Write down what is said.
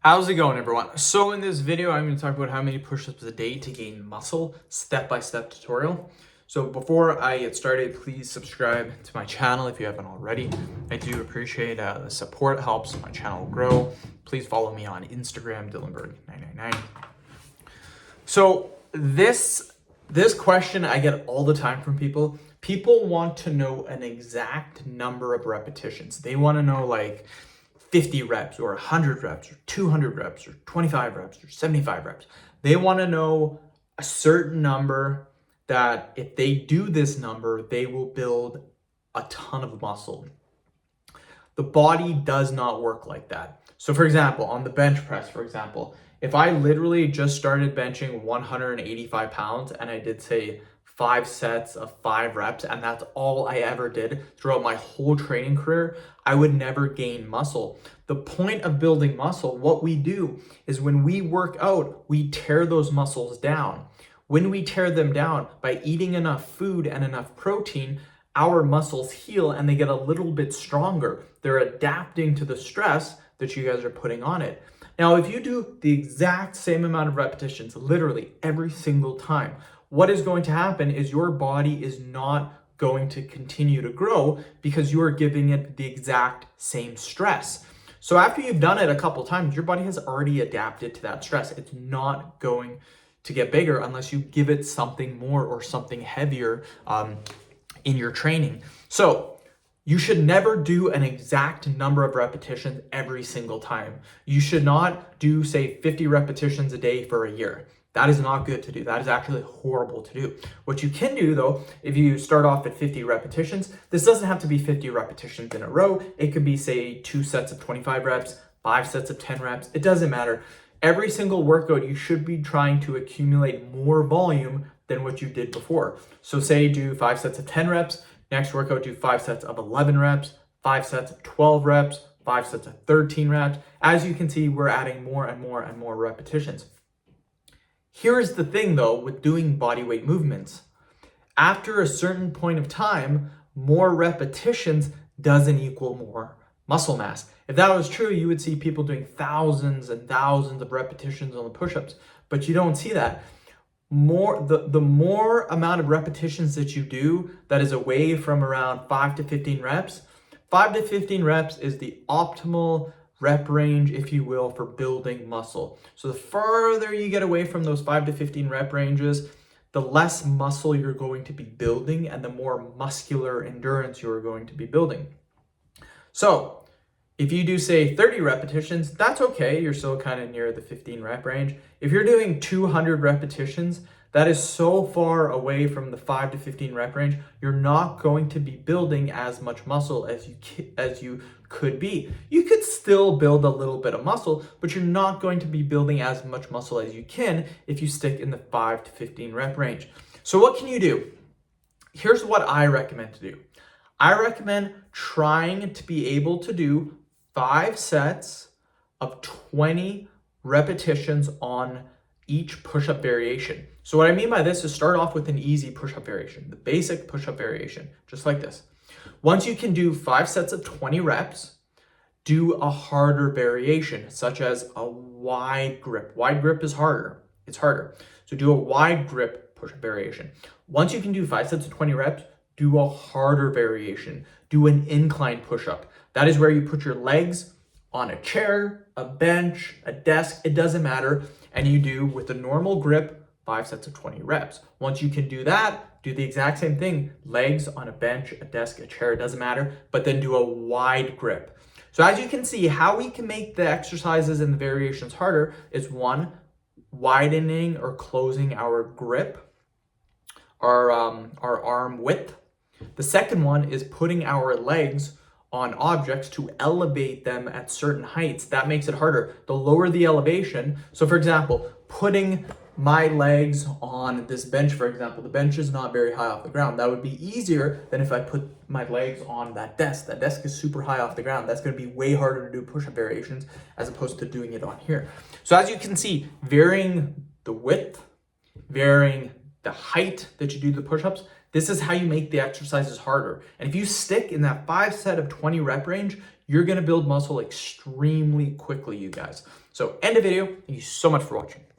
How's it going, everyone? So in this video, I'm going to talk about how many push-ups a day to gain muscle, step-by-step tutorial. So before I get started, please subscribe to my channel if you haven't already. I do appreciate the support. It helps my channel grow. Please follow me on Instagram, Dylanberg999. So this question I get all the time from people. People want to know an exact number of repetitions. They want to know like 50 reps or 100 reps or 200 reps or 25 reps or 75 reps. They want to know a certain number that if they do this number, they will build a ton of muscle. The body does not work like that. So for example, on the bench press, for example, if I literally just started benching 185 pounds and I did say 5 sets of 5 reps, and that's all I ever did throughout my whole training career, I would never gain muscle. The point of building muscle, what we do is when we work out, we tear those muscles down. When we tear them down by eating enough food and enough protein, our muscles heal and they get a little bit stronger. They're adapting to the stress that you guys are putting on it. Now, if you do the exact same amount of repetitions, literally every single time, what is going to happen is your body is not going to continue to grow because you are giving it the exact same stress. So after you've done it a couple times, your body has already adapted to that stress. It's not going to get bigger unless you give it something more or something heavier in your training. So you should never do an exact number of repetitions every single time. You should not do, say, 50 repetitions a day for a year. That is not good to do. That is actually horrible to do. What you can do, though, if you start off at 50 repetitions, this doesn't have to be 50 repetitions in a row. It could be, say, 2 sets of 25 reps, 5 sets of 10 reps. It doesn't matter. Every single workout, you should be trying to accumulate more volume than what you did before. So say do 5 sets of 10 reps. Next workout, do 5 sets of 11 reps, 5 sets of 12 reps, 5 sets of 13 reps. As you can see, we're adding more and more and more repetitions. Here's the thing, though, with doing bodyweight movements. After a certain point of time, more repetitions doesn't equal more muscle mass. If that was true, you would see people doing thousands and thousands of repetitions on the push-ups, but you don't see that. The more amount of repetitions that you do that is away from around 5 to 15 reps, 5 to 15 reps is the optimal rep range, if you will, for building muscle. So the further you get away from those 5 to 15 rep ranges, the less muscle you're going to be building and the more muscular endurance you're going to be building. So if you do, say, 30 repetitions, that's okay. You're still kind of near the 15 rep range. If you're doing 200 repetitions, that is so far away from the 5 to 15 rep range, you're not going to be building as much muscle as you could be. You could still build a little bit of muscle, but you're not going to be building as much muscle as you can if you stick in the 5 to 15 rep range. So what can you do? Here's what I recommend to do. I recommend trying to be able to do 5 sets of 20 repetitions on each push-up variation. So what I mean by this is start off with an easy push-up variation, the basic push-up variation, just like this. Once you can do 5 sets of 20 reps, do a harder variation, such as a wide grip. Wide grip is harder. It's harder. So do a wide grip push-up variation. Once you can do 5 sets of 20 reps, do a harder variation. Do an incline push-up. That is where you put your legs on a chair, a bench, a desk, it doesn't matter. And you do, with a normal grip, 5 sets of 20 reps. Once you can do that, do the exact same thing. Legs on a bench, a desk, a chair, it doesn't matter. But then do a wide grip. So as you can see, how we can make the exercises and the variations harder is 1, widening or closing our grip, our arm width. The second one is putting our legs on objects to elevate them at certain heights. That makes it harder. The lower the elevation, so for example, putting my legs on this bench, for example, the bench is not very high off the ground. That would be easier than if I put my legs on that desk. That desk is super high off the ground. That's going to be way harder to do push-up variations as opposed to doing it on here. So as you can see, varying the width, varying the height that you do the push-ups, this is how you make the exercises harder. And if you stick in that 5 set of 20 rep range, you're gonna build muscle extremely quickly, you guys. So end the video. Thank you so much for watching.